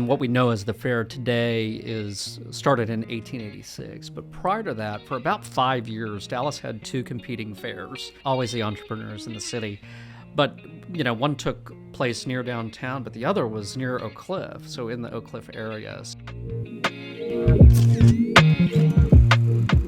what we know as the fair today is started in 1886. But prior to that, for about 5 years, Dallas had two competing fairs, always the entrepreneurs in the city. But, one took place near downtown, but the other was near Oak Cliff, so in the Oak Cliff area.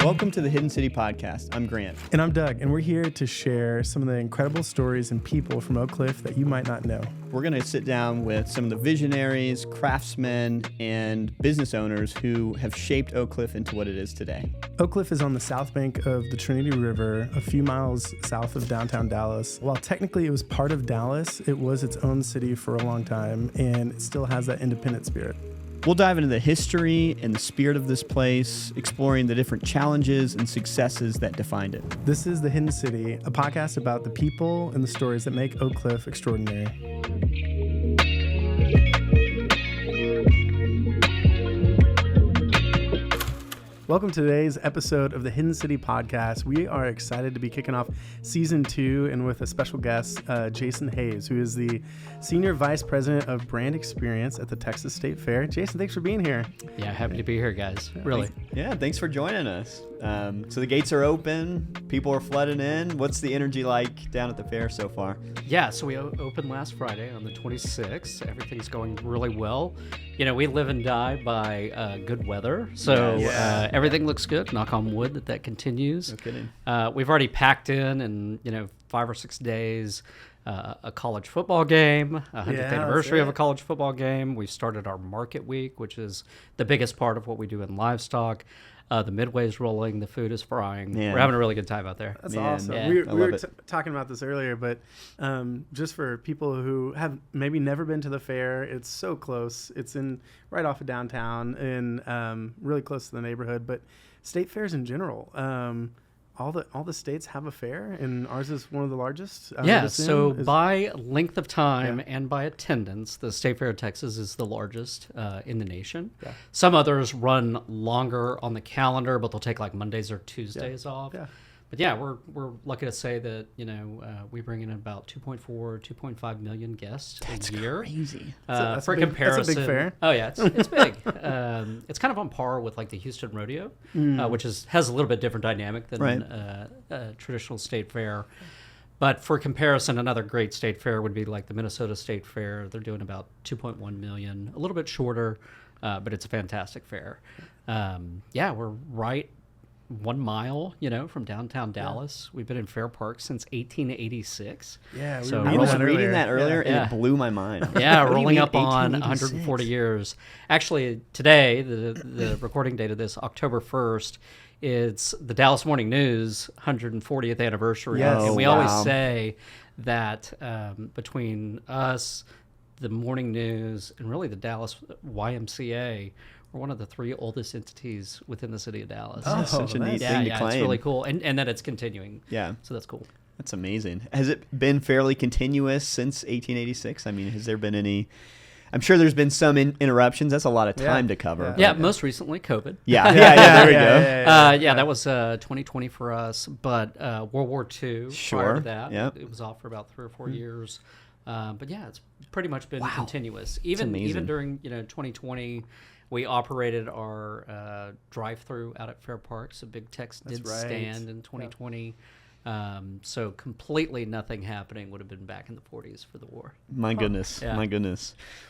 Welcome to the Hidden City Podcast. I'm Grant. And I'm Doug, and we're here to share some of the incredible stories and people from Oak Cliff that you might not know. We're going to sit down with some of the visionaries, craftsmen, and business owners who have shaped Oak Cliff into what it is today. Oak Cliff is on the south bank of the Trinity River, a few miles south of downtown Dallas. While technically it was part of Dallas, it was its own city for a long time, and it still has that independent spirit. We'll dive into the history and the spirit of this place, exploring the different challenges and successes that defined it. This is The Hidden City, a podcast about the people and the stories that make Oak Cliff extraordinary. Welcome to today's episode of the Hidden City Podcast. We are excited to be kicking off season 2 and with a special guest, Jason Hayes, who is the Senior Vice President of Brand Experience at the Texas State Fair. Jason, thanks for being here. Yeah, happy to be here, guys. Really. Yeah, thanks for joining us. So the gates are open. People are flooding in. What's the energy like down at the fair so far? Yeah, so we opened last Friday on the 26th. Everything's going really well. We live and die by good weather. So everything looks good. Knock on wood that continues. No kidding. We've already packed in 5 or 6 days a college football game, 100th anniversary of a college football game. We've started our market week, which is the biggest part of what we do in livestock. The midway's rolling, the food is frying. Man. We're having a really good time out there. That's awesome. Yeah. We were talking about this earlier, but just for people who have maybe never been to the fair, it's so close. It's right off of downtown and really close to the neighborhood. But state fairs in general, all the states have a fair, and ours is one of the largest. So by length of time and by attendance, the State Fair of Texas is the largest in the nation. Yeah. Some others run longer on the calendar, but they'll take like Mondays or Tuesdays off. Yeah. But yeah, we're lucky to say that we bring in about 2.5 million guests a year. Crazy. For comparison, that's a big fair. Oh yeah, it's big. It's kind of on par with like the Houston Rodeo, which has a little bit different dynamic than a traditional state fair. But for comparison, another great state fair would be like the Minnesota State Fair. They're doing about 2.1 million, a little bit shorter, but it's a fantastic fair. We're right 1 mile, from downtown Dallas. We've been in Fair Park since 1886. Yeah, so I was reading that earlier, and it blew my mind. Yeah, rolling up on 140 years. Actually, today, the recording date of this, October 1st, it's the Dallas Morning News 140th anniversary. Yes. And we always say that between us, the Morning News, and really the Dallas YMCA, we're one of the 3 oldest entities within the city of Dallas. Oh, such a neat thing to claim. It's really cool. And that it's continuing. Yeah. So that's cool. That's amazing. Has it been fairly continuous since 1886? I mean, has there been any... I'm sure there's been some interruptions. That's a lot of time to cover. Yeah, most recently COVID. Yeah, there we go. That was 2020 for us. But World War II, prior to that, it was off for about 3 or 4 years. But yeah, it's pretty much been continuous. Even during 2020, we operated our drive-through out at Fair Park. So Big Tex did stand in 2020. So completely nothing happening. Would have been back in the 40s for the war. My goodness.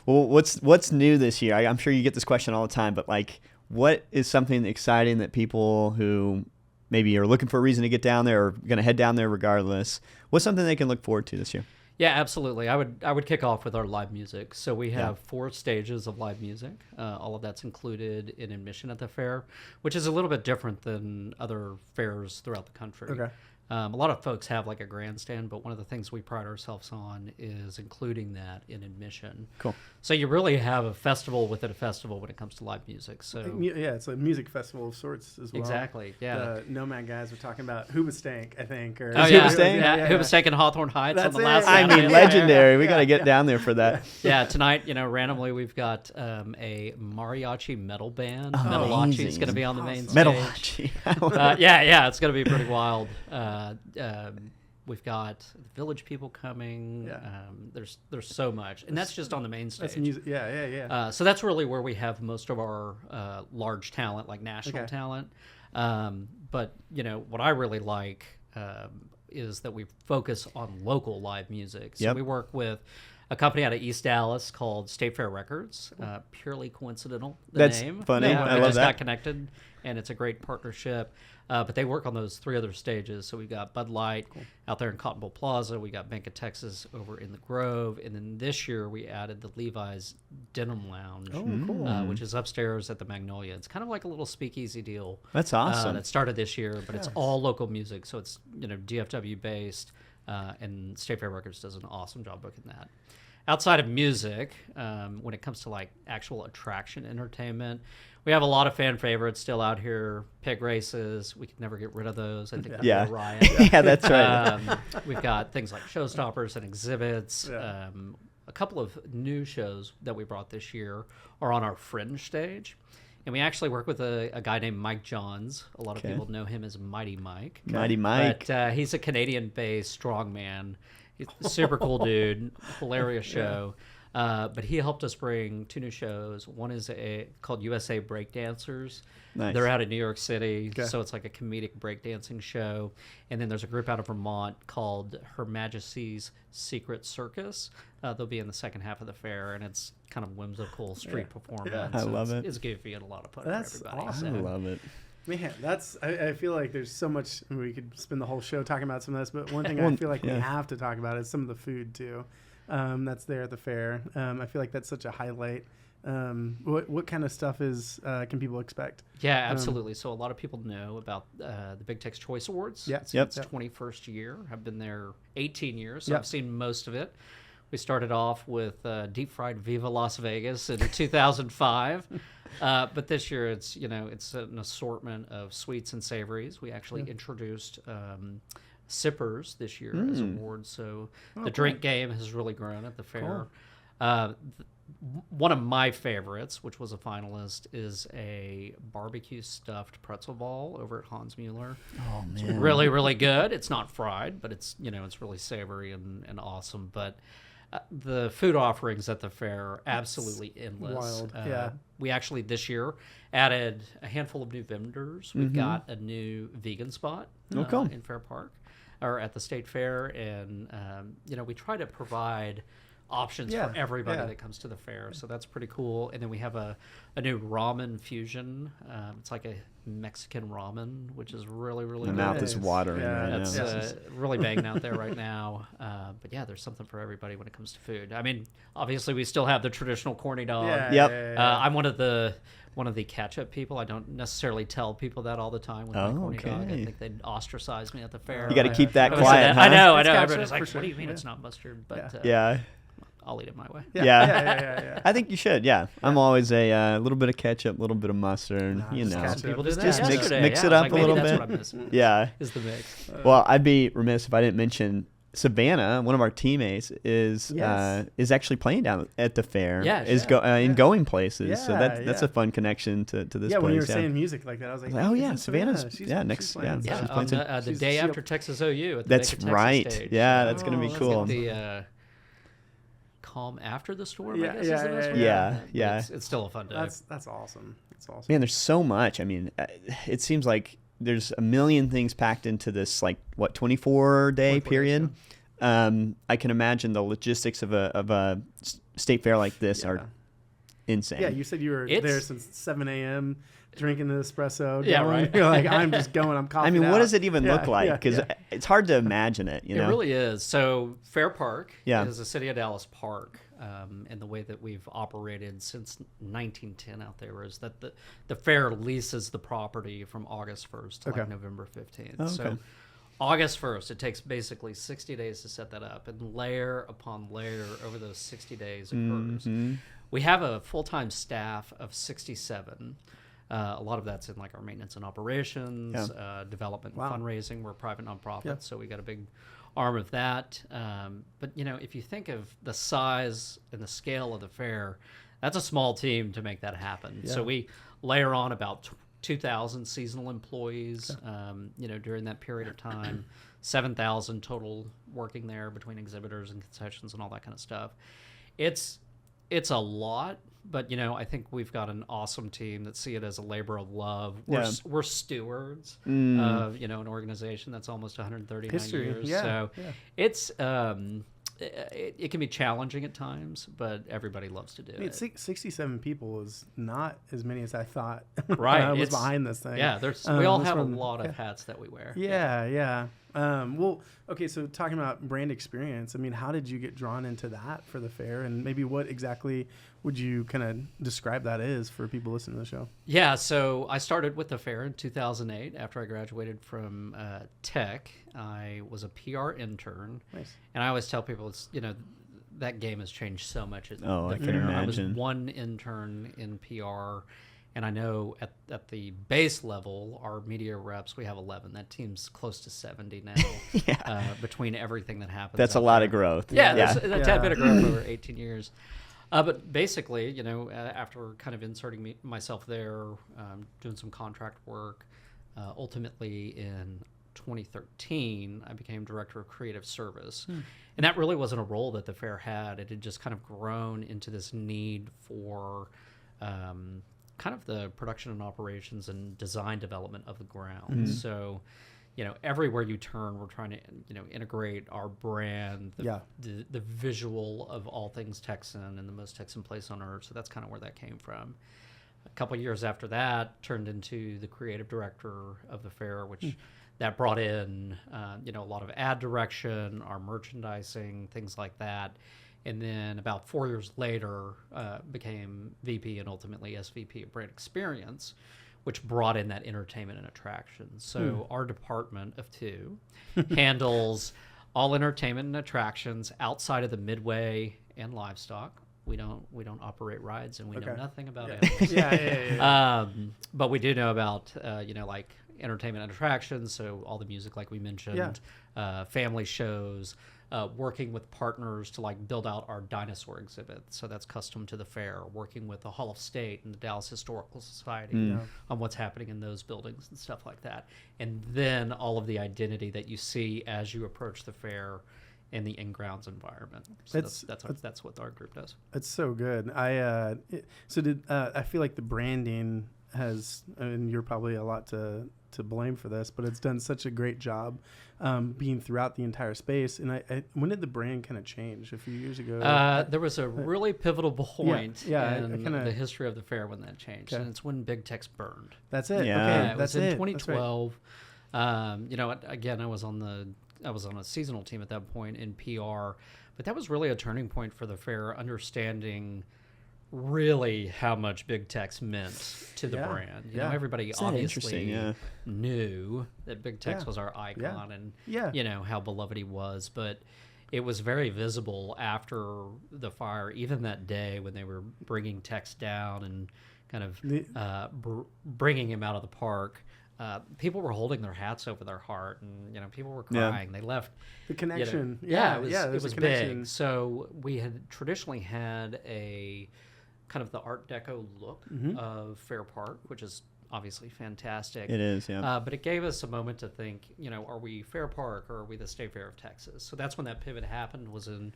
Well, what's new this year? I'm sure you get this question all the time, but like, what is something exciting that people who maybe are looking for a reason to get down there or going to head down there regardless, what's something they can look forward to this year? Yeah, absolutely. I would kick off with our live music. So we have 4 stages of live music. All of that's included in admission at the fair, which is a little bit different than other fairs throughout the country. Okay. A lot of folks have like a grandstand, but one of the things we pride ourselves on is including that in admission. Cool. So you really have a festival within a festival when it comes to live music. So yeah, it's a music festival of sorts as well. Exactly. Yeah. The Nomad guys were talking about Hoobastank, I think. Or Hoobastank in Hawthorne Heights. That's on the last. I mean, legendary. We got to get down there for that. Yeah. Tonight, randomly we've got a mariachi metal band. Metalachi is going to be on the main stage. Metalachi. Yeah, it's going to be pretty wild. We've got Village people coming. Yeah. There's so much, and that's just on the main stage. That's music. Yeah. So that's really where we have most of our large talent, like national talent. But what I really like is that we focus on local live music. So we work with a company out of East Dallas called State Fair Records. Purely coincidental, That's name. funny. I We love just that. got connected, and it's a great partnership. But they work on those 3 other stages. So we've got Bud Light out there in Cotton Bowl Plaza. We got Bank Texas over in the Grove. And then this year we added the Levi's Denim Lounge, which is upstairs at the Magnolia. It's kind of like a little speakeasy deal. That's awesome. That started this year, but it's all local music. So it's, DFW based. And State Fair Records does an awesome job booking that. Outside of music, when it comes to like actual attraction entertainment, we have a lot of fan favorites still out here. Pig races, we could never get rid of those. I think that'd be a riot. Yeah, that's right. We've got things like showstoppers and exhibits. A couple of new shows that we brought this year are on our Fringe stage. And we actually work with a guy named Mike Johns. A lot of people know him as Mighty Mike. Mighty Mike. But he's a Canadian-based strongman. He's a super cool dude, hilarious show. But he helped us bring 2 new shows. One is called USA Breakdancers. Nice. They're out of New York City, so it's like a comedic breakdancing show. And then there's a group out of Vermont called Her Majesty's Secret Circus. They'll be in the second half of the fair, and it's kind of whimsical street performance. I love it. It's goofy and a lot of fun That's for everybody. awesome. I love it. Man, I feel like there's so much. We could spend the whole show talking about some of this, but one thing I feel like we have to talk about is some of the food too. That's there at the fair. I feel like that's such a highlight. What kind of stuff can people expect? Yeah, absolutely. So a lot of people know about the Big Tex Choice Awards. Yeah. It's its 21st year. I've been there 18 years, so I've seen most of it. We started off with deep fried Viva Las Vegas in 2005. But this year it's an assortment of sweets and savories. We actually introduced sippers this year as awards. So the drink game has really grown at the fair. One of my favorites, which was a finalist, is a barbecue stuffed pretzel ball over at Hans Mueller. Oh man, it's really, really good. It's not fried, but it's it's really savory and awesome. But the food offerings at the fair are absolutely endless. Wild. We actually this year added a handful of new vendors. We've got a new vegan spot in Fair Park, or at the State Fair, and we try to provide options for everybody that comes to the fair, so that's pretty cool. And then we have a new ramen fusion. It's like a Mexican ramen, which is really, really good. My mouth is watering right That's now. really banging out there right now. But yeah, there's something for everybody when it comes to food. I mean, obviously we still have the traditional corny dog. I'm one of the ketchup people. I don't necessarily tell people that all the time with my corny dog. I think they'd ostracize me at the fair. You got to keep that I quiet. I know. It's Everybody's like, ketchup, for "What do you sure. mean it's not mustard?" But I'll eat it my way. Yeah. I think you should. Yeah. I'm always a little bit of ketchup, a little bit of mustard. ketchup. People do that Just yesterday. mix Yeah, it I up was a like, little maybe bit. That's what I'm missing. Yeah. Is the mix. Well, I'd be remiss if I didn't mention Savannah, one of our teammates, is actually playing down at the fair. In Going Places. So that's a fun connection to this place. Yeah, when you were saying music like that, I was like, oh yeah, Savannah's she's next. playing. Yeah, Yeah, on the day after Texas OU at the that's Big Texas right. stage. Yeah, that's gonna be Let's cool. get the calm after the storm. I guess is the best way. Yeah. It's still a fun day. That's awesome. That's awesome. Man, there's so much. I mean, it seems like there's a million things packed into this 24-day period. I can imagine the logistics of a state fair like this are insane. Yeah, you said you were there since 7 a.m. drinking an espresso. Yeah, right. You're like, I'm just going. I'm coffee. I mean, out. what does it even look like? Because it's hard to imagine it. It really is. So Fair Park is a City of Dallas park, and the way that we've operated since 1910 out there is that the fair leases the property from August 1st to November 15th. Oh, okay. So August 1st, it takes basically 60 days to set that up, and layer upon layer over those 60 days occurs. We have a full-time staff of 67. A lot of that's in our maintenance and operations, development and fundraising. We're a private nonprofit, so we got a big arm of that. But if you think of the size and the scale of the fair, that's a small team to make that happen. So we layer on about 2,000 seasonal employees, during that period of time, 7,000 total working there between exhibitors and concessions and all that kind of stuff. It's a lot, but I think we've got an awesome team that see it as a labor of love. We're stewards of an organization that's almost 139 History. years. Yeah. So yeah. it's it can be challenging at times, but everybody loves to do it. 67 people is not as many as I thought. Right, was behind this thing. Yeah, we all have a lot of hats that we wear. Yeah. Well, okay, so talking about brand experience, I mean, how did you get drawn into that for the fair, and maybe what exactly would you kind of describe that as for people listening to the show? Yeah, so I started with the fair in 2008 after I graduated from Tech. I was a PR intern. Nice. And I always tell people, it's that game has changed so much. I can imagine. I was one intern in PR. And I know at the base level, our media reps, we have 11. That team's close to 70 now between everything that happens. That's a lot of growth. Yeah, there's a tad bit of growth over 18 years. But basically, after kind of inserting myself there, doing some contract work, ultimately in 2013, I became director of creative service. And that really wasn't a role that the fair had. It had just kind of grown into this need for kind of the production and operations and design development of the grounds. So, everywhere you turn, we're trying to, integrate our brand, the visual of all things Texan and the most Texan place on earth. So that's kind of where that came from. A couple of years after that, turned into the creative director of the fair, which that brought in, a lot of ad direction, our merchandising, things like that. And then about 4 years later, became VP and ultimately SVP of brand experience, which brought in that entertainment and attractions. So our department of two handles all entertainment and attractions outside of the midway and livestock. We don't operate rides, and we know nothing about animals. But we do know about like entertainment and attractions. So all the music, like we mentioned, family shows. Working with partners to like build out our dinosaur exhibit. So that's custom to the fair, working with the Hall of State and the Dallas Historical Society on what's happening in those buildings and stuff like that. And then all of the identity that you see as you approach the fair in the in-grounds environment. So that's what our group does. It's so good. I feel like the branding has, and you're probably a lot to blame for this, but it's done such a great job being throughout the entire space. And when did the brand kind of change? A few years ago? There was a really pivotal point in the history of the fair when that changed, and it's when Big Tex burned. That's it. Yeah. Okay, it was in 2012. Right. Again, I was on a seasonal team at that point in PR, but that was really a turning point for the fair, understanding really how much Big Tex meant to the brand. Everybody obviously knew that Big Tex was our icon and how beloved he was, but it was very visible after the fire, even that day when they were bringing Tex down and kind of bringing him out of the park. People were holding their hats over their heart, and people were crying. They left the connection. It was big. So we had traditionally had a kind of the Art Deco look of Fair Park, which is obviously fantastic. It is, yeah. But it gave us a moment to think, are we Fair Park or are we the State Fair of Texas? So that's when that pivot happened, was in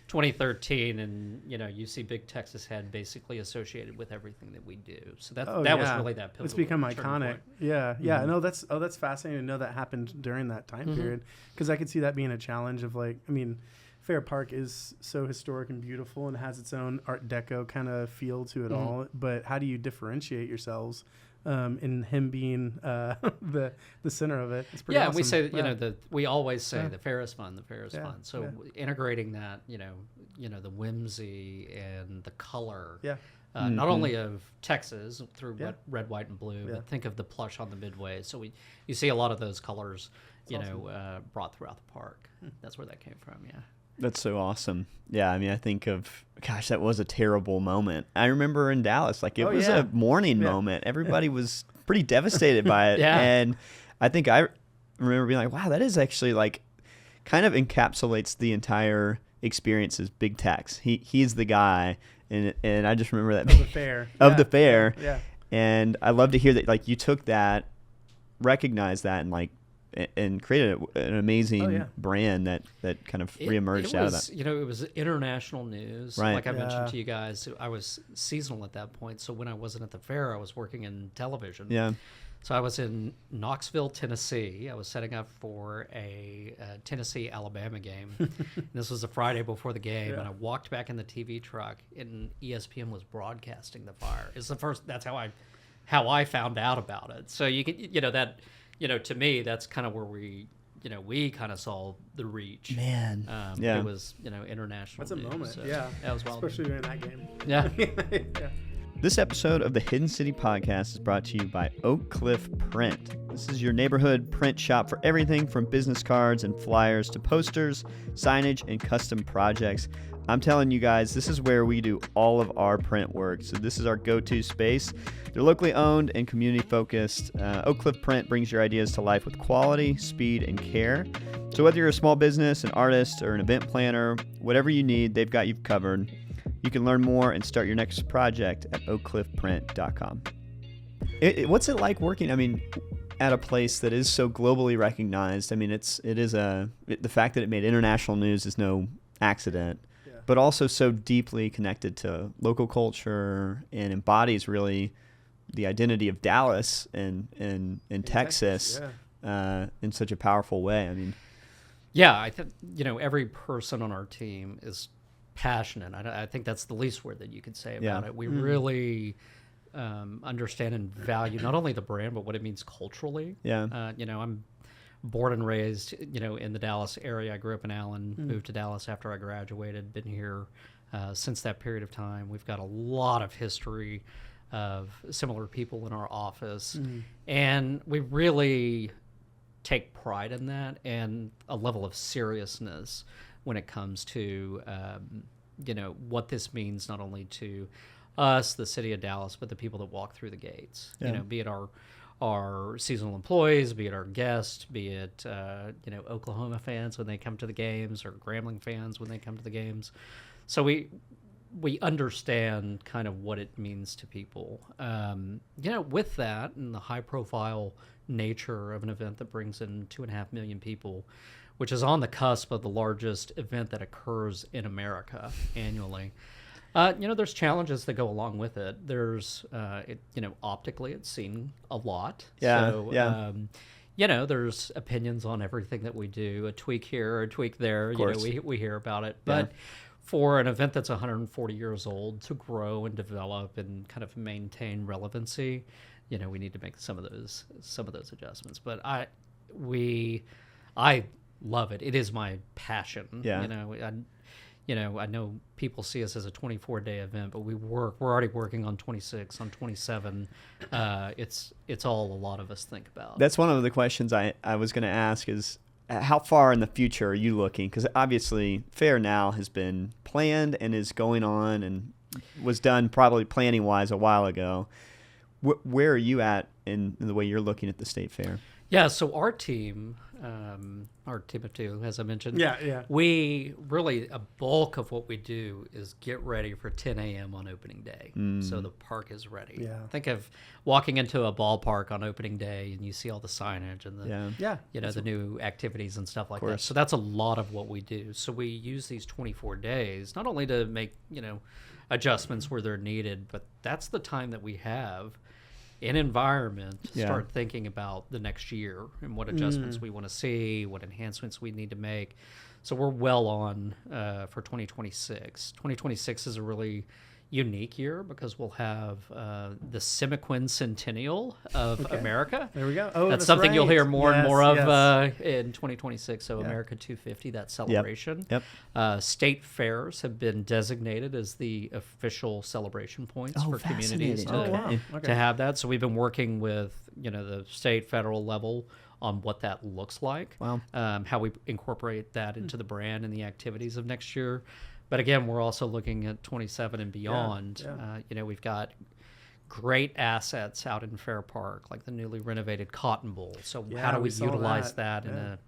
2013, and you see Big Texas head basically associated with everything that we do. So that was really that pivotal. It's become iconic. Point. No, that's fascinating to know that happened during that time period, because I could see that being a challenge of Fair Park is so historic and beautiful and has its own Art Deco kind of feel to it all. But how do you differentiate yourselves in him being the center of it? It's pretty awesome. We say we always say the fair is fun. The fair is fun. So integrating that, the whimsy and the color. Not only of Texas through red, white, and blue, but think of the plush on the midway. So you see a lot of those colors, brought throughout the park. That's where that came from. Yeah. That's so awesome. Yeah, I mean, I think of, gosh, that was a terrible moment. I remember in Dallas, it was a mourning moment. Everybody was pretty devastated by it. And I think I remember being like, wow, that is actually kind of encapsulates the entire experience as Big Tex. He's the guy. And I just remember that. Of the fair. Of the fair. Yeah. And I love to hear that, like, you took that, recognized that, and like, and created an amazing brand that kind of reemerged out of that. You know, it was international news. Right. Like I mentioned to you guys, I was seasonal at that point. So when I wasn't at the fair, I was working in television. Yeah. So I was in Knoxville, Tennessee. I was setting up for a Tennessee-Alabama game. And this was the Friday before the game, and I walked back in the TV truck, and ESPN was broadcasting the fire. It's the first. That's how I found out about it. So you can, to me, that's kind of where we kind of saw the reach. Man, It was international. That's a news, moment. so Yeah, that was wild. especially during that game. Yeah. Yeah. This episode of the Hidden City Podcast is brought to you by Oak Cliff Print. This is your neighborhood print shop for everything from business cards and flyers to posters, signage, and custom projects. I'm telling you guys, this is where we do all of our print work. So this is our go-to space. They're locally owned and community focused. Oak Cliff Print brings your ideas to life with quality, speed, and care. So whether you're a small business, an artist, or an event planner, whatever you need, they've got you covered. You can learn more and start your next project at oakcliffprint.com. What's it like working, at a place that is so globally recognized? The fact that it made international news is no accident, but also so deeply connected to local culture and embodies really the identity of Dallas and Texas in such a powerful way. I think every person on our team is passionate. I think that's the least word that you could say about it. We really understand and value not only the brand but what it means culturally. I'm born and raised in the Dallas area. I grew up in Allen, moved to Dallas after I graduated, been here since that period of time. We've got a lot of history of similar people in our office, and we really take pride in that and a level of seriousness when it comes to what this means not only to us, the city of Dallas, but the people that walk through the gates. Be it our seasonal employees, be it our guests, be it Oklahoma fans when they come to the games, or Grambling fans when they come to the games. So we understand kind of what it means to people. With that and the high profile nature of an event that brings in 2.5 million people, which is on the cusp of the largest event that occurs in America annually. There's challenges that go along with it. There's, optically it's seen a lot. There's opinions on everything that we do, a tweak here, a tweak there. We hear about it. But for an event that's 140 years old to grow and develop and kind of maintain relevancy, we need to make some of those adjustments. But I love it. It is my passion. I know people see us as a 24-day event, but we're already working on 26, on 27. It's all a lot of us think about. That's one of the questions I was going to ask is, how far in the future are you looking? Because obviously Fair Now has been planned and is going on and was done probably planning-wise a while ago. Where are you at in the way you're looking at the State Fair? Yeah, so our team of two, as I mentioned, we really, a bulk of what we do is get ready for 10 a.m. on opening day. So the park is ready. Think of walking into a ballpark on opening day and you see all the signage and the new activities and stuff like that. So that's a lot of what we do. So we use these 24 days not only to make adjustments where they're needed, but that's the time that we have in environment to start thinking about the next year and what adjustments we want to see, what enhancements we need to make. So we're well on for 2026. 2026 is a really unique year because we'll have the Semiquin Centennial of America. There we go. Oh, that's something you'll hear more and more of in 2026. So America 250, that celebration. State fairs have been designated as the official celebation points for communities to have that. So we've been working with the state, federal level on what that looks like, how we incorporate that into the brand and the activities of next year. But again, we're also looking at 27 and beyond. We've got great assets out in Fair Park, like the newly renovated Cotton Bowl. So how do we utilize that in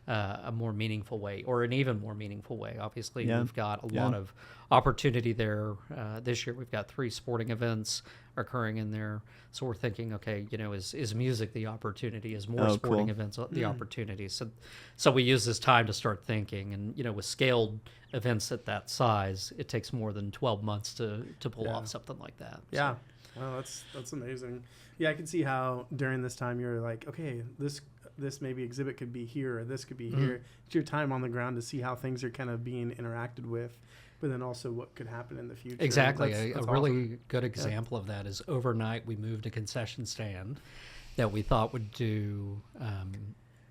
a more meaningful way, or an even more meaningful way. Obviously, Yeah. we've got a Yeah. lot of opportunity there. This year, we've got 3 sporting events occurring in there. So we're thinking, okay, is music the opportunity? Is more Oh, sporting cool. events the opportunity? So we use this time to start thinking. And, with scaled events at that size, it takes more than 12 months to pull off something like that. Yeah. Oh, that's amazing. Yeah, I can see how during this time you're like, okay, this maybe exhibit could be here, or this could be here. It's your time on the ground to see how things are kind of being interacted with, but then also what could happen in the future. Exactly. That's A really awesome. good example of that is overnight we moved a concession stand that we thought would do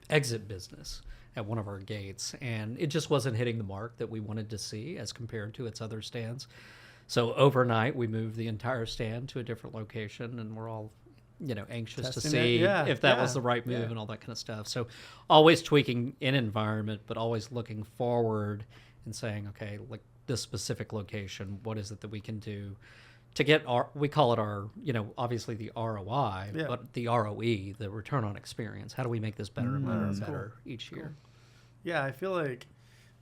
exit business at one of our gates, and it just wasn't hitting the mark that we wanted to see as compared to its other stands. So overnight we moved the entire stand to a different location, and we're all anxious to Testing see it. Yeah, if that was yeah, the right move yeah. and all that kind of stuff. So always tweaking in environment, but always looking forward and saying, okay, like this specific location, what is it that we can do to get we call it our, obviously the ROI, Yeah. but the ROE, the return on experience. How do we make this better and better and That's better each year? Yeah, I feel like,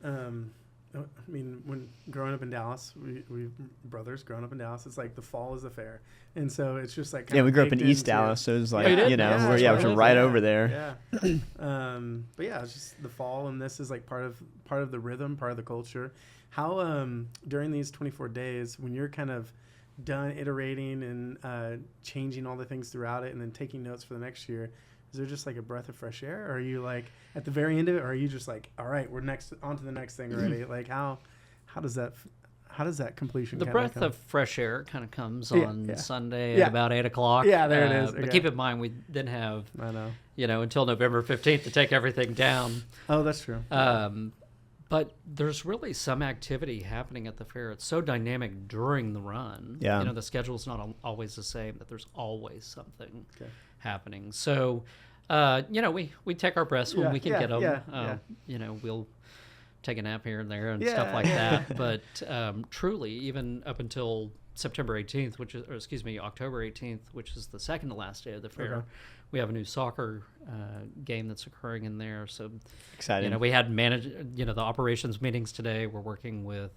when growing up in Dallas, we brothers growing up in Dallas, it's like the fall is the fair, and so it's just like Yeah, we grew up in baked East into- Dallas, so it was like, Oh, you did? Yeah, we're that's right yeah, over there. Yeah, but yeah, it's just the fall, and this is like part of the rhythm, part of the culture. How during these 24 days, when you're kind of done iterating and changing all the things throughout it, and then taking notes for the next year, is there just like a breath of fresh air? Or are you like at the very end of it, or are you just like, all right, we're on to the next thing already? Like how does that completion? The kinda breath come? of fresh air kind of comes Yeah, on yeah. Sunday Yeah. at about 8 o'clock. Yeah, there it is. But Okay. keep in mind, we didn't have, I know. until November 15th to take everything down. Oh, that's true. But there's really some activity happening at the fair. It's so dynamic during the run. Yeah. The schedule's not always the same, but there's always something Okay. happening. So, we take our breaths when Yeah, we can yeah, get them. yeah. We'll take a nap here and there and Yeah, stuff like yeah. that. But truly, even up until September 18th, October 18th, which is the second to last day of the fair, Okay. we have a new soccer game that's occurring in there. So, Exciting. we had the operations meetings today. We're working with,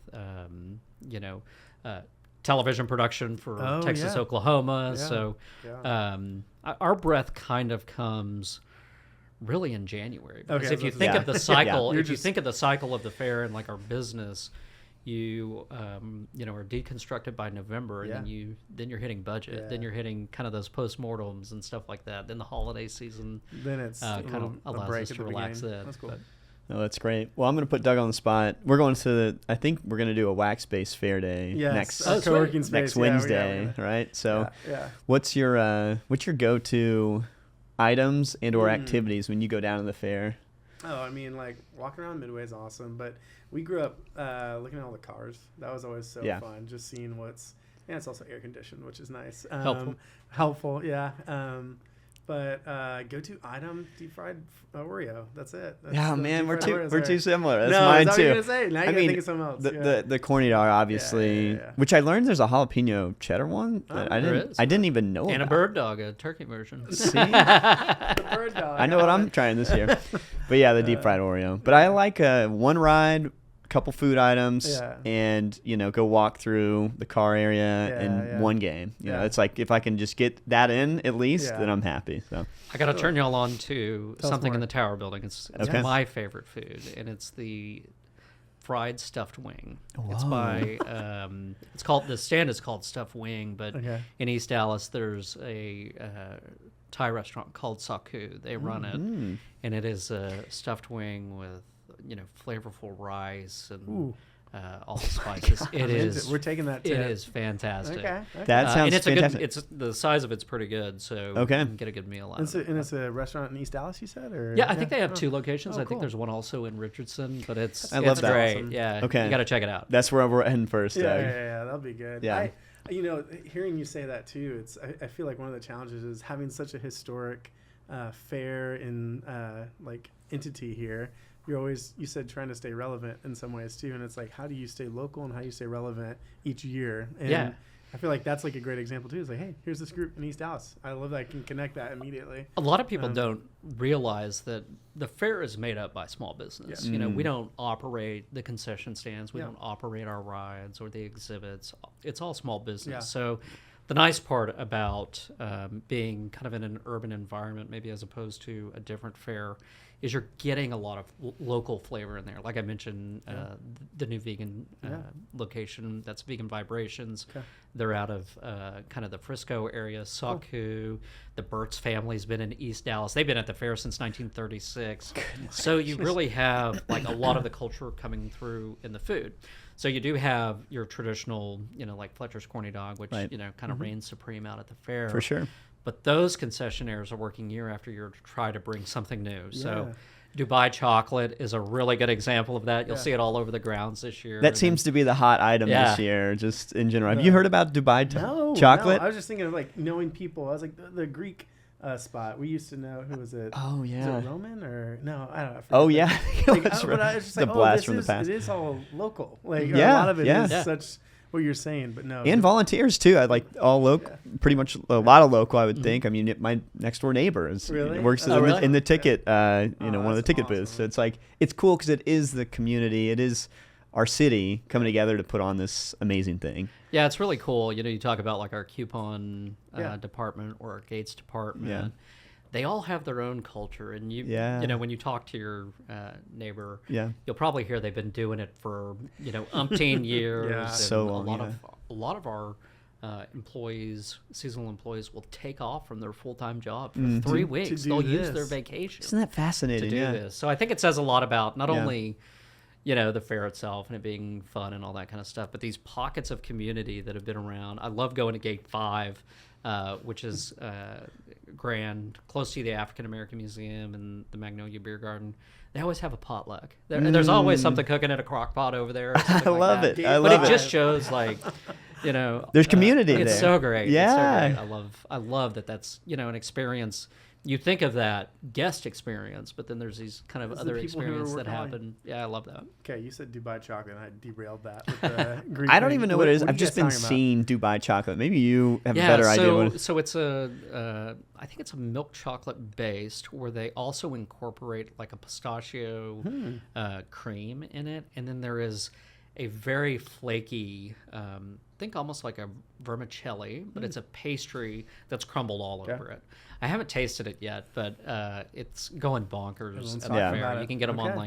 television production for Oh, Texas, yeah. Oklahoma. Yeah. So, Yeah. our breath kind of comes really in January. Because Okay, if you that's- think yeah. of the cycle, You're if you just- think of the cycle of the fair and like our business, you are deconstructed by November, and Yeah. then you're hitting budget, then Yeah. you're hitting kind of those postmortems and stuff like that. Then the holiday season Then it's kind of a allows break us at to the relax beginning. then. That's cool. But- Oh, that's great. Well, I'm going to put Doug on the spot. We're going to I think we're going to do a wax space fair day Yes, next our sweet. co-working space. next Yeah, we're Wednesday, gonna- right? So, yeah. what's your go-to items and or Mm. activities when you go down to the fair? Oh, I mean, like walking around Midway is awesome, but we grew up looking at all the cars. That was always so Yeah. fun, just seeing and it's also air conditioned, which is nice. Helpful. Helpful, yeah. But go-to item, deep fried Oreo. That's it. That's Yeah, the man, deep we're fried Oreos too there. similar. That's No, mine is that what you're too. gonna say? Now you I gotta mean, think of something else. the corny dog, obviously, yeah. which I learned there's a jalapeno cheddar one that Oh, I there didn't is. I didn't even know And a about. bird dog, a turkey version. See? The bird dog. I know what I'm trying this year. But yeah, the deep fried Oreo. But I like one ride, couple food items, Yeah. and go walk through the car area and yeah. one game. Yeah. It's like if I can just get that in at least, Yeah. then I'm happy. So I got to turn y'all on to Tell us something in more. the Tower Building. It's Okay. my favorite food, and it's the fried stuffed wing. It's Whoa. by the stand is called Stuffed Wing, but Okay. in East Dallas there's a Thai restaurant called Saku. They run it, Mm. and it is a stuffed wing with flavorful rice and Ooh. all the spices. It I'm into is. it. We're taking that It tip. is fantastic. Okay. That sounds and it's fantastic. it's the size of it's pretty good, so Okay. you can get a good meal out And of it. it's a restaurant in East Dallas, you said? Or Yeah, I think they have Oh. 2 locations. Oh, I cool. think there's one also in Richardson, but it's I love that. great. Awesome. Yeah, Okay. you got to check it out. That's where we're heading first, Yeah, Doug. yeah, that'll be good. Yeah. Hearing you say that too, I feel like one of the challenges is having such a historic fair and like entity here. You said trying to stay relevant in some ways too, and it's like how do you stay local and how do you stay relevant each year? And Yeah. I feel like that's like a great example too. It's like, hey, here's this group in East Dallas. I love that I can connect that immediately. A lot of people don't realize that the fair is made up by small business. Yeah. You know, we don't operate the concession stands. We Yeah. don't operate our rides or the exhibits. It's all small business. Yeah. So the nice part about being kind of in an urban environment, maybe as opposed to a different fair, is you're getting a lot of local flavor in there. Like I mentioned, the new vegan location, that's Vegan Vibrations. Okay. They're out of kind of the Frisco area, Saku. The Burt's family's been in East Dallas. They've been at the fair since 1936. So you really have like a lot of the culture coming through in the food. So you do have your traditional, you know, like Fletcher's Corny Dog, which, Right. you know, kind of reigns supreme out at the fair. For sure. But those concessionaires are working year after year to try to bring something new. Yeah. So Dubai chocolate is a really good example of that. You'll Yeah. see it all over the grounds this year. That seems to be the hot item Yeah. this year, just in general. Have you heard about Dubai No, chocolate? No. I was just thinking of like knowing people. I was like the Greek spot. We used to know, who was it? Oh, Was yeah. it Roman or no? I don't know. I forget. Oh, yeah. Like, That's but I right. was just The like, blast this from the is, past. It is all local. Like Yeah, a lot of it is yeah. Yeah. such what you're saying, but no. And volunteers, too. I like all local, pretty much a lot of local, I would think. I mean, my next door neighbor Really? works Oh, in, really? in the ticket, one of the that's ticket awesome. booths. So it's like, it's cool because it is the community. It is our city coming together to put on this amazing thing. Yeah, it's really cool. You know, you talk about like our coupon Yeah. department or our gates department. Yeah. They all have their own culture, and you Yeah. know, when you talk to your neighbor, Yeah. you'll probably hear they've been doing it for, you know, umpteen years. Yeah. and So long, a lot of our employees, seasonal employees, will take off from their full-time job for 3 weeks. do They'll use this. their vacation Isn't that to fascinating? do Yeah. this. So I think it says a lot about not Yeah. only, you know, the fair itself and it being fun and all that kind of stuff, but these pockets of community that have been around. I love going to Gate 5, which is grand, close to the African American Museum and the Magnolia Beer Garden. They always have a potluck. There's always something cooking in a crock pot over there. or I something like love that. it. I But love it it. just shows, like, you know, There's community It's there. so great. Yeah. It's so great. I love that. That's, you know, an experience. You think of that guest experience, but then there's these kind of It's the other people who are experiences that working on it. happen. Yeah, I love that. Okay, you said Dubai chocolate, and I derailed that. With the Greek I don't thing. even know what it is. are I've you just guys been talking about? seeing Dubai chocolate. Maybe you have Yeah, a better idea. What so it's I think it's a milk chocolate based, where they also incorporate like a pistachio cream in it, and then there is a very flaky, think almost like a vermicelli, but it's a pastry that's crumbled all Okay. over it. I haven't tasted it yet, but it's going bonkers Everyone's at the talking fair. about You it. can get them on Okay.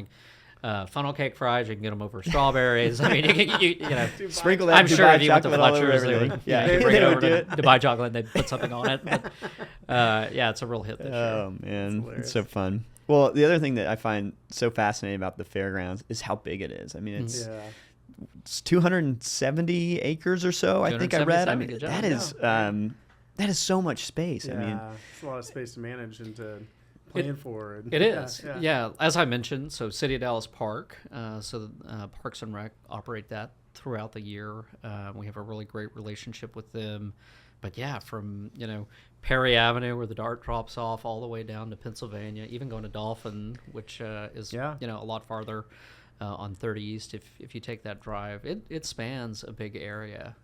like funnel cake fries. You can get them over strawberries. I mean, you know. Sprinkle that I'm Dubai sure if you went to chocolate all over Fletcher's, they everything. would, Yeah, you could bring they it would over do to it. Dubai chocolate and they'd put something on it. But, yeah, it's a real hit this year. Oh man, hilarious. it's so fun. Well, the other thing that I find so fascinating about the fairgrounds is how big it is. I mean, it's Yeah. it's 270 acres or so. I think I read. I 277, mean, good job. that is so much space. Yeah, I mean, it's a lot of space to manage and to plan for. And, It is, Yeah. yeah. As I mentioned, so City of Dallas Park, Parks and Rec operate that throughout the year. We have a really great relationship with them. But yeah, from, you know, Perry Avenue where the dart drops off all the way down to Pennsylvania, even going to Dolphin, which is, Yeah. you know, a lot farther on 30 East if you take that drive. It spans a big area.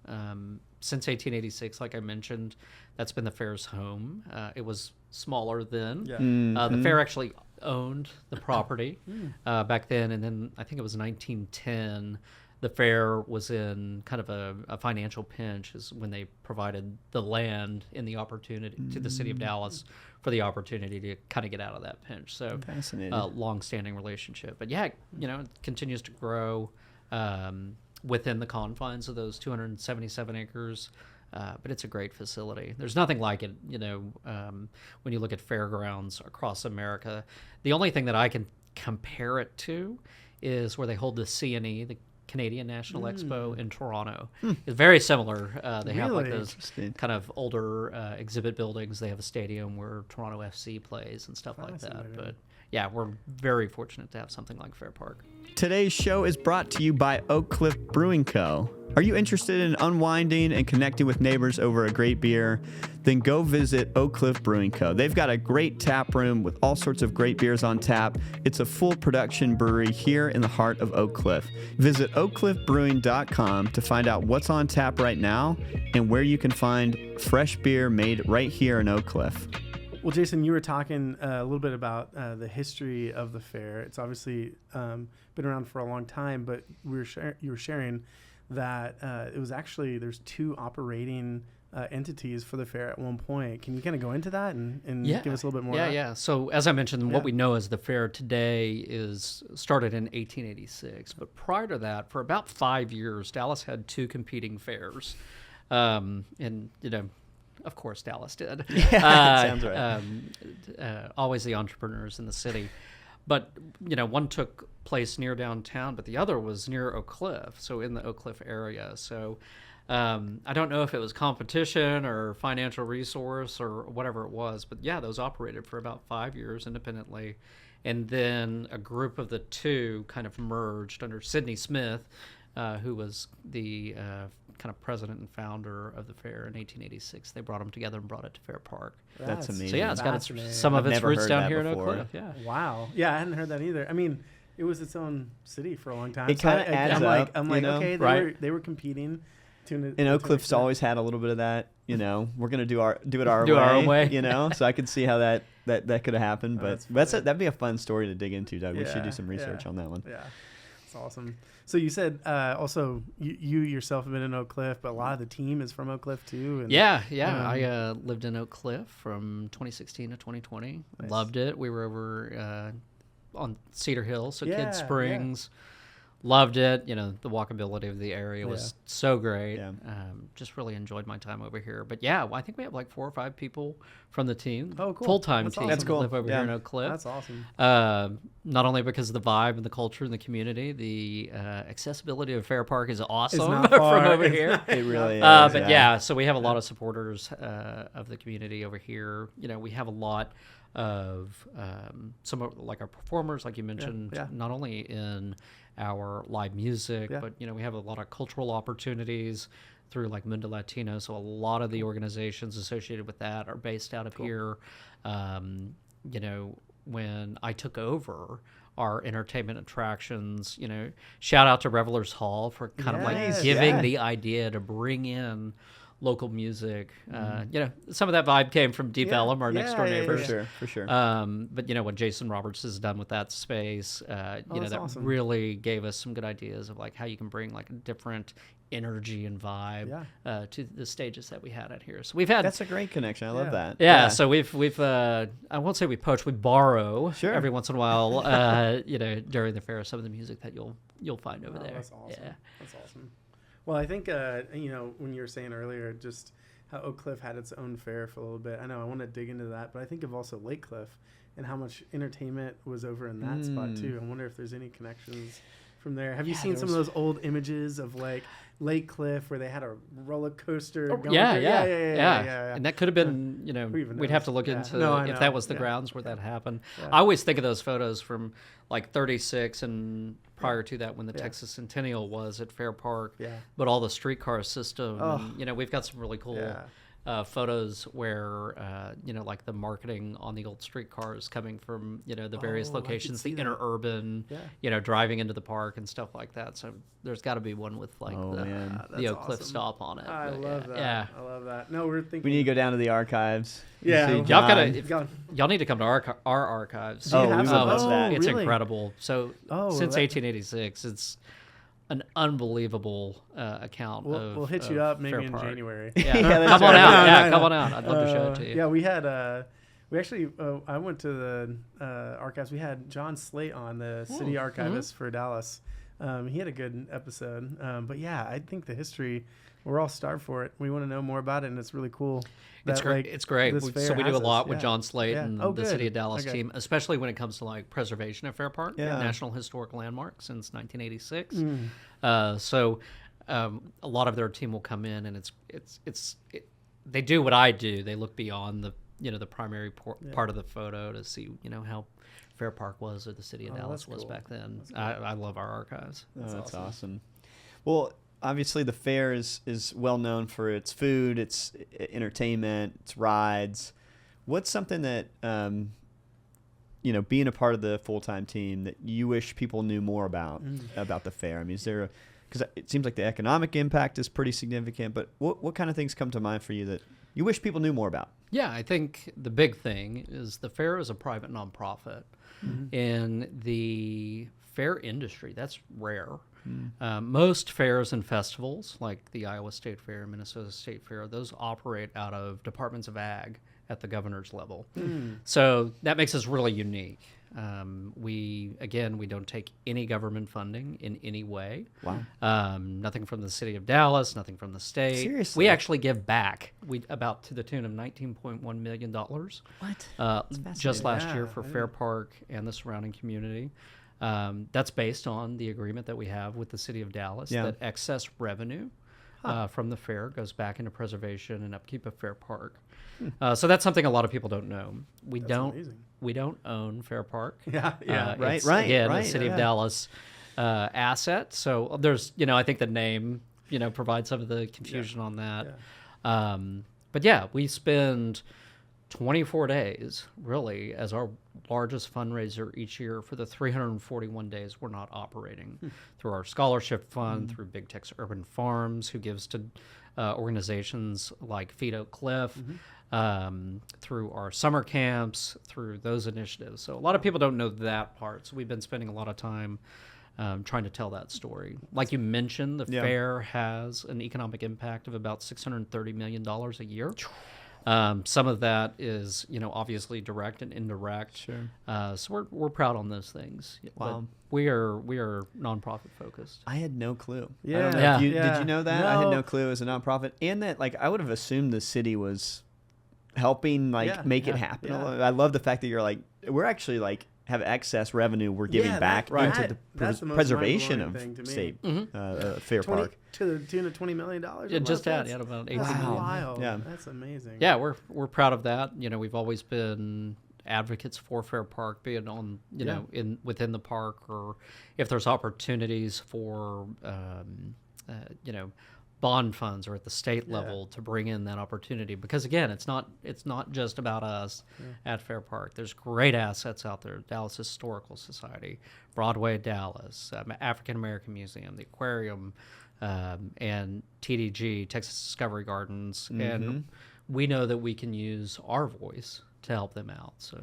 Since 1886, like I mentioned, that's been the fair's home. It was smaller then. Yeah. The fair actually owned the property back then, and then I think it was 1910. The fair was in kind of a financial pinch, is when they provided the land and the opportunity to the city of Dallas for the opportunity to kind of get out of that pinch. So, Fascinating. long-standing relationship. But yeah, you know, it continues to grow within the confines of those 277 acres. But it's a great facility. There's nothing like it, you know, when you look at fairgrounds across America. The only thing that I can compare it to is where they hold the CNE, the Canadian National Expo in Toronto. It's very similar. They have like Really? those Interesting. kind of older exhibit buildings. They have a stadium where Toronto FC plays and stuff like that. Fascinating. But yeah, we're very fortunate to have something like Fair Park. Today's show is brought to you by Oak Cliff Brewing Co. Are you interested in unwinding and connecting with neighbors over a great beer? Then go visit Oak Cliff Brewing Co. They've got a great tap room with all sorts of great beers on tap. It's a full production brewery here in the heart of Oak Cliff. Visit oakcliffbrewing.com to find out what's on tap right now and where you can find fresh beer made right here in Oak Cliff. Well, Jason, you were talking a little bit about the history of the fair. It's obviously been around for a long time, but you were sharing that it was actually, there's 2 operating entities for the fair at one point. Can you kind of go into that and give us a little bit more? Yeah. So as I mentioned, what we know as the fair today is started in 1886. But prior to that, for about 5 years, Dallas had 2 competing fairs. And, of course, Dallas did. Sounds right. Always the entrepreneurs in the city. But, one took place near downtown, but the other was near Oak Cliff, so in the Oak Cliff area. So I don't know if it was competition or financial resource or whatever it was, but yeah, those operated for about 5 years independently. And then a group of the 2 kind of merged under Sidney Smith, who was the kind of president and founder of the fair in 1886. They brought them together and brought it to Fair Park. That's amazing. So yeah, it's got some of its roots down here in Oak Cliff. Yeah. Wow. Yeah, I hadn't heard that either. I mean, it was its own city for a long time. It kind of adds up. I'm like, okay, they were competing. And Oak Cliff's always had a little bit of that. We're gonna do it our way. So I could see how that could have happened. But that'd be a fun story to dig into, Doug. We should do some research on that one. Yeah, that's awesome. So you said also you yourself have been in Oak Cliff, but a lot of the team is from Oak Cliff too. And, I lived in Oak Cliff from 2016 to 2020. Nice. Loved it. We were over on Cedar Hill, so Kidd Springs. Loved it. The walkability of the area was so great. Yeah. Just really enjoyed my time over here. But I think we have like 4 or 5 people from the team. Oh, cool. Full-time team. That's cool. Live over here in Oak Cliff. That's awesome. Not only because of the vibe and the culture and the community, the accessibility of Fair Park is awesome not far. from over here. It really is. But so we have a lot of supporters of the community over here. We have a lot of some of like our performers, like you mentioned, not only in our live music, but we have a lot of cultural opportunities through like Mundo Latino. So a lot of the organizations associated with that are based out of here. When I took over our entertainment attractions, shout out to Revelers Hall for kind of like giving the idea to bring in local music. Some of that vibe came from Deep Ellum, our next door neighbors. For sure. But what Jason Roberts has done with that space, that awesome. really gave us some good ideas of like how you can bring like a different energy and vibe to the stages that we had out here. So we've had that's a great connection. I love that. Yeah. So we've I won't say we poach, we borrow every once in a while. During the fair, some of the music that you'll find over there. That's awesome. Yeah, that's awesome. Well, I think, when you were saying earlier just how Oak Cliff had its own fair for a little bit, I know I want to dig into that, but I think of also Lake Cliff and how much entertainment was over in that spot too. I wonder if there's any connections from there. Have you seen some of those old images of like Lake Cliff where they had a roller coaster? Going Yeah. And that could have been, we'd have to look into if that was the grounds where that happened. Yeah. I always think of those photos from like 36 and prior to that when the Texas Centennial was at Fair Park, but all the streetcar system. And, we've got some really cool photos where, like the marketing on the old streetcars coming from, the various locations, the interurban, driving into the park and stuff like that. So there's got to be one with like the Oak Cliff stop on it. I love that. Yeah. I love that. No, we're thinking. We need to go down to the archives. Yeah. Y'all need to come to our archives. We love that. It's incredible. So since 1886, it's an unbelievable account of we'll hit you up maybe in January. Yeah, come on out. Come on out. I'd love to show it to you. Yeah, we had we actually I went to the archives. We had John Slate on, the city archivist for Dallas. He had a good episode. But yeah, I think the history, we're all starved for it. We want to know more about it, and it's really cool. It's great. It's great. So we do a lot with John Slate and the City of Dallas team, especially when it comes to like preservation of Fair Park, National Historic Landmark since 1986. So a lot of their team will come in, and they do what I do. They look beyond the primary part of the photo to see how Fair Park was or the City of Dallas was back then. I love our archives. That's awesome. Well, obviously the fair is well known for its food, its entertainment, its rides. What's something that being a part of the full-time team that you wish people knew more about the fair? I mean, is there because it seems like the economic impact is pretty significant, but what kind of things come to mind for you that you wish people knew more about? Yeah, I think the big thing is the fair is a private nonprofit. In the fair industry, that's rare. Most fairs and festivals, like the Iowa State Fair, Minnesota State Fair, those operate out of departments of ag at the governor's level. So that makes us really unique. We don't take any government funding in any way. Wow. Nothing from the city of Dallas, nothing from the state. Seriously? We actually give back. About to the tune of $19.1 million. What? Just last year Yeah, for Fair Park and the surrounding community. That's based on the agreement that we have with the city of Dallas that excess revenue from the fair goes back into preservation and upkeep of Fair Park. So that's something a lot of people don't know. We don't own Fair Park. Right. Again, the city of Dallas asset. So there's, I think the name, provides some of the confusion on that. But yeah, we spend 24 days really as our largest fundraiser each year for the 341 days we're not operating through our scholarship fund, through Big Tex Urban Farms, who gives to organizations like Feed Oak Cliff, through our summer camps, through those initiatives. So a lot of people don't know that part. So we've been spending a lot of time trying to tell that story. Like you mentioned, the fair has an economic impact of about $630 million a year. Some of that is, obviously direct and indirect. Sure. So we're proud on those things. Wow. But we are nonprofit focused. I had no clue. Yeah. I don't know if did you know that? No. I had no clue as a nonprofit, and that I would have assumed the city was helping make it happen. Yeah. I love the fact that you're we're actually have excess revenue we're giving back into that's the most preservation of mind-blowing thing to state me. Fair Park. To the tune of $20 million. Just about 18 That's million. wild. Yeah. That's amazing. Yeah, we're proud of that. We've always been advocates for Fair Park, be it on within the park, or if there's opportunities for bond funds or at the state level to bring in that opportunity. Because again, it's not just about us at Fair Park. There's great assets out there. Dallas Historical Society, Broadway Dallas, African American Museum, the Aquarium, and TDG, Texas Discovery Gardens, and we know that we can use our voice to help them out. So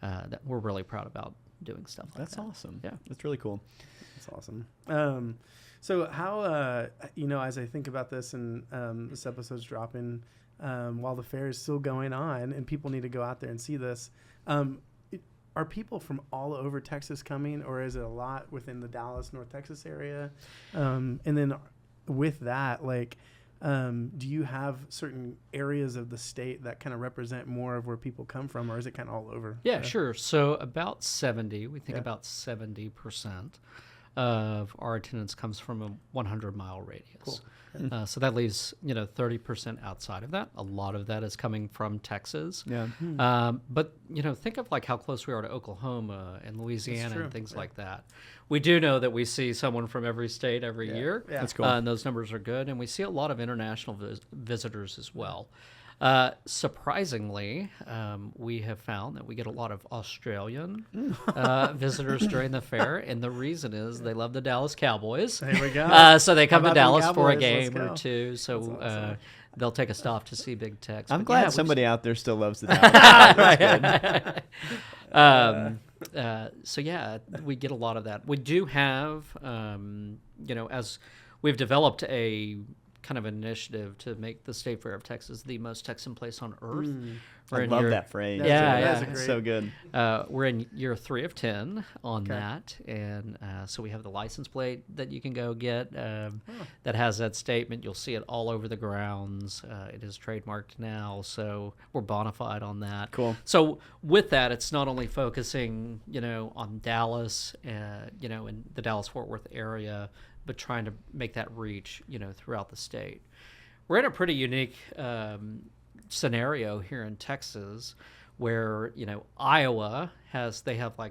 that we're really proud about doing stuff like that. That's awesome. Yeah, that's really cool. That's awesome. So how, as I think about this and this episode's dropping while the fair is still going on and people need to go out there and see this, are people from all over Texas coming, or is it a lot within the Dallas, North Texas area? And then with that, do you have certain areas of the state that kind of represent more of where people come from, or is it kind of all over? Yeah, sure. So about 70% of our attendance comes from a 100-mile radius. Cool. So that leaves 30% outside of that. A lot of that is coming from Texas. Yeah. But think of how close we are to Oklahoma and Louisiana and things like that. We do know that we see someone from every state every year. Yeah. That's cool. And those numbers are good, and we see a lot of international visitors as well. Surprisingly, we have found that we get a lot of Australian visitors during the fair, and the reason is they love the Dallas Cowboys. There we go. So they come to Dallas for a Cowboys? game Let's or go. two. So awesome. they'll take a stop to see Big Tex. I'm But glad yeah, somebody out there still loves the Dallas. So yeah, we get a lot of that. We do have, as we've developed a kind of initiative to make the State Fair of Texas the most Texan place on earth. I love that phrase. That's It's so good. We're in year 3 of 10 on that, and so we have the license plate that you can go get that has that statement. You'll see it all over the grounds. It is trademarked now, so we're bona fide on that. Cool. So with that, it's not only focusing, on Dallas, in the Dallas-Fort Worth area, but trying to make that reach, throughout the state. We're in a pretty unique scenario here in Texas where, Iowa have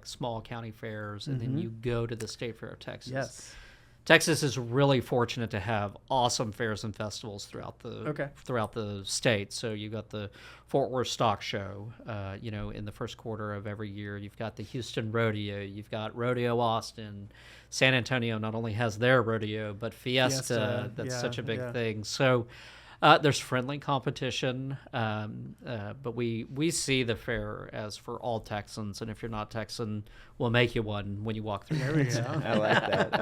small county fairs, and then you go to the State Fair of Texas. Yes. Texas is really fortunate to have awesome fairs and festivals throughout the state. So you've got the Fort Worth Stock Show, in the first quarter of every year. You've got the Houston Rodeo. You've got Rodeo Austin. San Antonio not only has their rodeo, but Fiesta. That's such a big thing. So there's friendly competition, but we see the fair as for all Texans, and if you're not Texan, we'll make you one when you walk through. There we go. I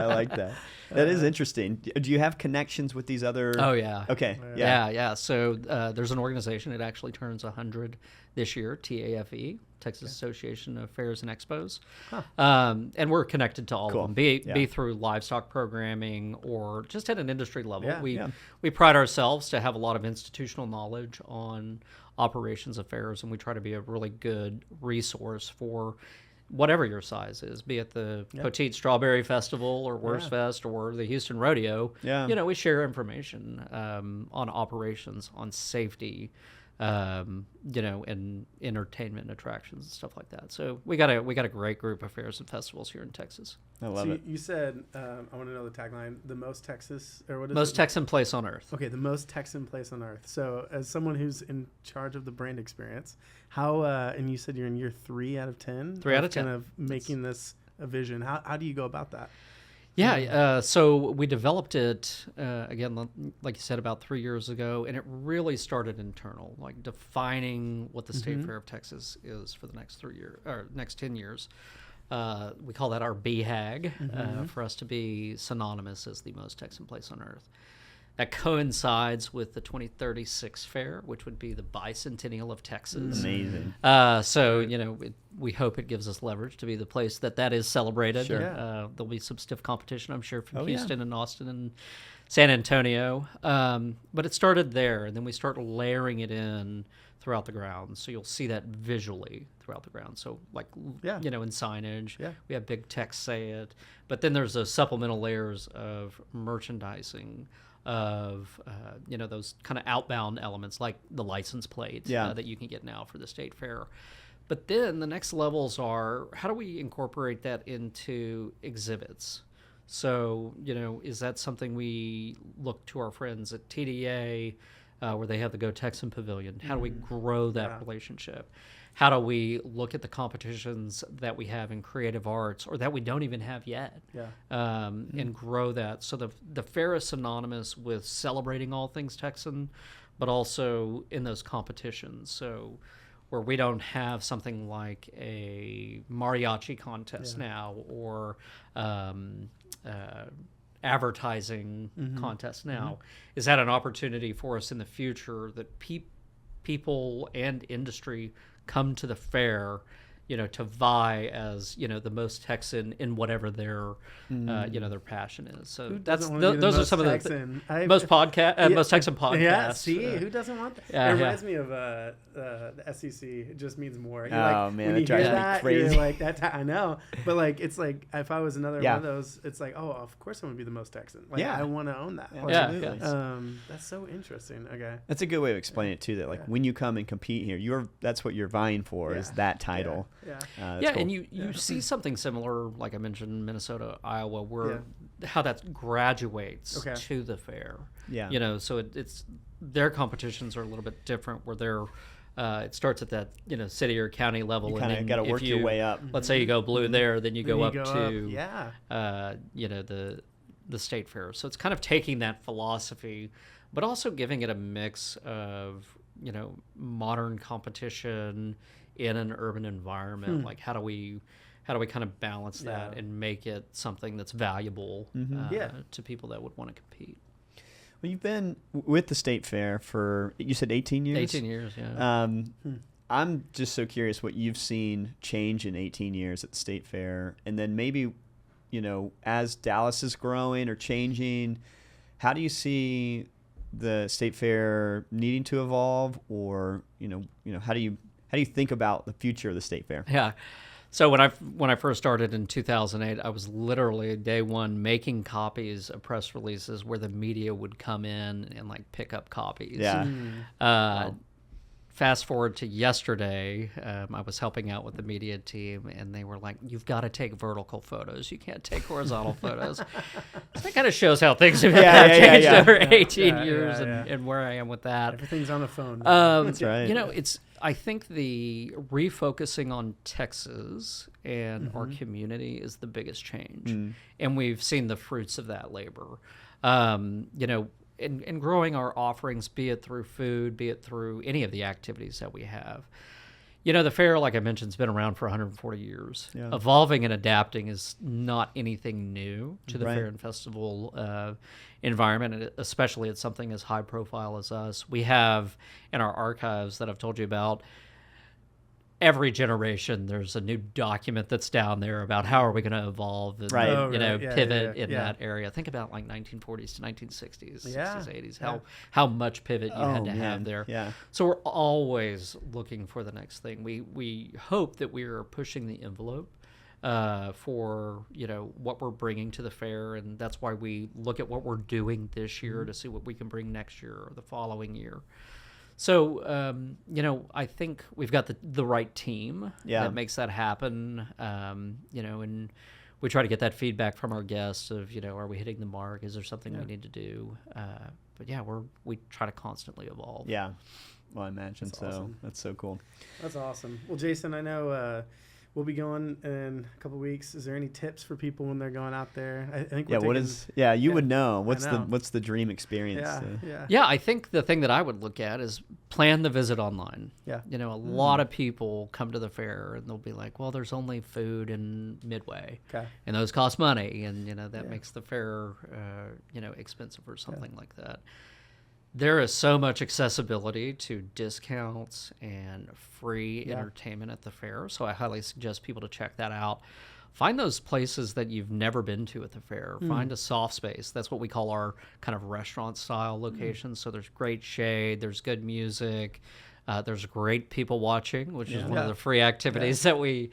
like that. That is interesting. Do you have connections with these other? Oh yeah. Okay. Yeah. So there's an organization. It actually turns 100 this year. TAFE, Texas Association of Fairs and Expos, and we're connected to all of them. Be through livestock programming or just at an industry level. We pride ourselves to have a lot of institutional knowledge on operations of fairs, and we try to be a really good resource for whatever your size is, be it the Poteet Strawberry Festival or Wurstfest or the Houston Rodeo. We share information on operations, on safety, and entertainment attractions and stuff like that. So we got a great group of fairs and festivals here in Texas. I love it. You said, I want to know the tagline, the most Texas, or what is most it? Texan place on earth. Okay, the most Texan place on earth. So as someone who's in charge of the brand experience, how, and you said you're in year 3 out of 10? 3 out of 10. Kind of making this a vision. How do you go about that? Yeah, so we developed it, again, like you said, about 3 years ago, and it really started internal, like defining what the State Fair of Texas is for the next 10 years. We call that our BHAG, for us to be synonymous as the most Texan place on earth. That coincides with the 2036 fair, which would be the bicentennial of Texas. Amazing. So, we hope it gives us leverage to be the place that is celebrated. Sure. There'll be some stiff competition, I'm sure, from Houston and Austin and San Antonio. But it started there, and then we start layering it in throughout the grounds. So you'll see that visually throughout the grounds. So in signage, we have Big Tex say it. But then there's those supplemental layers of merchandising, of those kind of outbound elements like the license plate that you can get now for the state fair. But then the next levels are, how do we incorporate that into exhibits? So, is that something we look to our friends at TDA, where they have the Go Texan Pavilion? How do we grow that relationship? How do we look at the competitions that we have in creative arts or that we don't even have yet, and grow that? So the fair is synonymous with celebrating all things Texan, but also in those competitions. So where we don't have something like a mariachi contest now or advertising contest now, is that an opportunity for us in the future that people and industry come to the fair, to vie as, the most Texan in whatever their, their passion is. So those are some of the most Texan podcasts. Yeah, see, who doesn't want that? It reminds me of the SEC. It just means more. Man, when that you drives hear me that, crazy. you're like, I know. But it's like, if I was another one of those, it's like, oh, of course I'm going to be the most Texan. I want to own that. Absolutely. That's so interesting. Okay. That's a good way of explaining it too, that when you come and compete here, that's what you're vying for, is that title. Cool. And you see something similar, like I mentioned, Minnesota, Iowa, where how that graduates to the fair. So it's their competitions are a little bit different, where they're it starts at that city or county level, you and then got to work your way up. Let's say you go blue there, then you go up to the state fair. So it's kind of taking that philosophy, but also giving it a mix of modern competition in an urban environment. Like how do we kind of balance that and make it something that's valuable to people that would want to compete? Well, you've been with the state fair for, you said 18 years? 18 years, yeah. I'm just so curious what you've seen change in 18 years at the state fair, and then maybe, as Dallas is growing or changing, how do you see the state fair needing to evolve, or how do you think about the future of the state fair? Yeah. So when I first started in 2008, I was literally day one making copies of press releases where the media would come in and pick up copies. Yeah. Wow. fast forward to yesterday, I was helping out with the media team, and they were like, "You've got to take vertical photos. You can't take horizontal photos." So that kind of shows how things have changed over 18 years and where I am with that. Everything's on the phone. That's right. You know, I think the refocusing on Texas and our community is the biggest change, and we've seen the fruits of that labor. You know, in growing our offerings, be it through food, be it through any of the activities that we have. You know, the fair, like I mentioned, has been around for 140 years. Yeah. Evolving and adapting is not anything new to the fair and festival environment, and especially it's something as high profile as us. We have in our archives that I've told you about, every generation there's a new document that's down there about how are we going to evolve and pivot in that area. Think about like 1940s to 1960s, 60s, 80s, how much pivot you had to have there. Yeah. So we're always looking for the next thing. We hope that we are pushing the envelope for, you know, what we're bringing to the fair, and that's why we look at what we're doing this year to see what we can bring next year or the following year. So, you know, I think we've got the right team that makes that happen, you know, and we try to get that feedback from our guests of, you know, are we hitting the mark? Is there something we need to do? But yeah, we try to constantly evolve. Yeah. Well, I imagine so. Awesome. That's so cool. That's awesome. Well, Jason, I know we'll be going in a couple of weeks. Is there any tips for people when they're going out there? I think you would know. What's the dream experience? Yeah, I think the thing that I would look at is plan the visit online. Yeah. You know, a lot of people come to the fair and they'll be like, well, there's only food and Midway. Okay. And those cost money, and you know, that makes the fair you know, expensive or something like that. There is so much accessibility to discounts and free entertainment at the fair, so I highly suggest people to check that out. Find those places that you've never been to at the fair. Find a soft space. That's what we call our kind of restaurant-style locations. So there's great shade, there's good music, there's great people watching, which is one of the free activities that we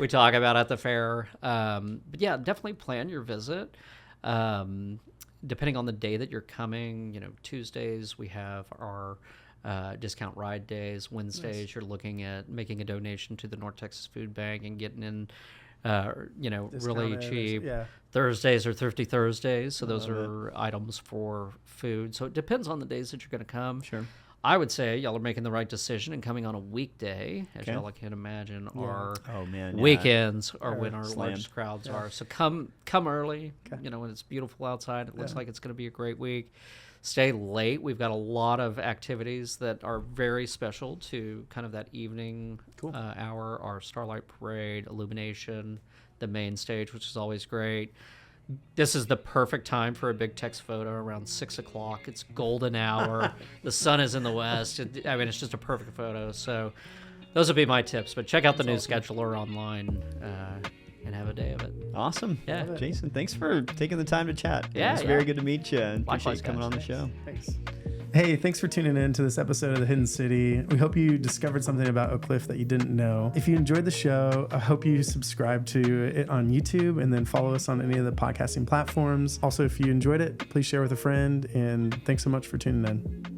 talk about at the fair. But yeah, definitely plan your visit. Depending on the day that you're coming, you know, Tuesdays we have our discount ride days. Wednesdays you're looking at making a donation to the North Texas Food Bank and getting in, you know, really cheap. Thursdays are Thrifty Thursdays, so those are items for food. So it depends on the days that you're going to come. Sure. I would say y'all are making the right decision and coming on a weekday, as y'all can imagine. Our weekends are when our largest crowds are. So come early. You know, when it's beautiful outside, it looks like it's going to be a great week. Stay late. We've got a lot of activities that are very special to kind of that evening hour. Our Starlight Parade, illumination, the main stage, which is always great. This is the perfect time for a Big Tex photo around 6 o'clock. It's golden hour. The sun is in the west. I mean, it's just a perfect photo. So those would be my tips. But check out the new scheduler online and have a day of it. Awesome. Yeah. Jason, thanks for taking the time to chat. Yeah. It's very good to meet you. And appreciate you coming on the show. Thanks. Hey, thanks for tuning in to this episode of The Hidden City. We hope you discovered something about Oak Cliff that you didn't know. If you enjoyed the show, I hope you subscribe to it on YouTube and then follow us on any of the podcasting platforms. Also, if you enjoyed it, please share with a friend, and thanks so much for tuning in.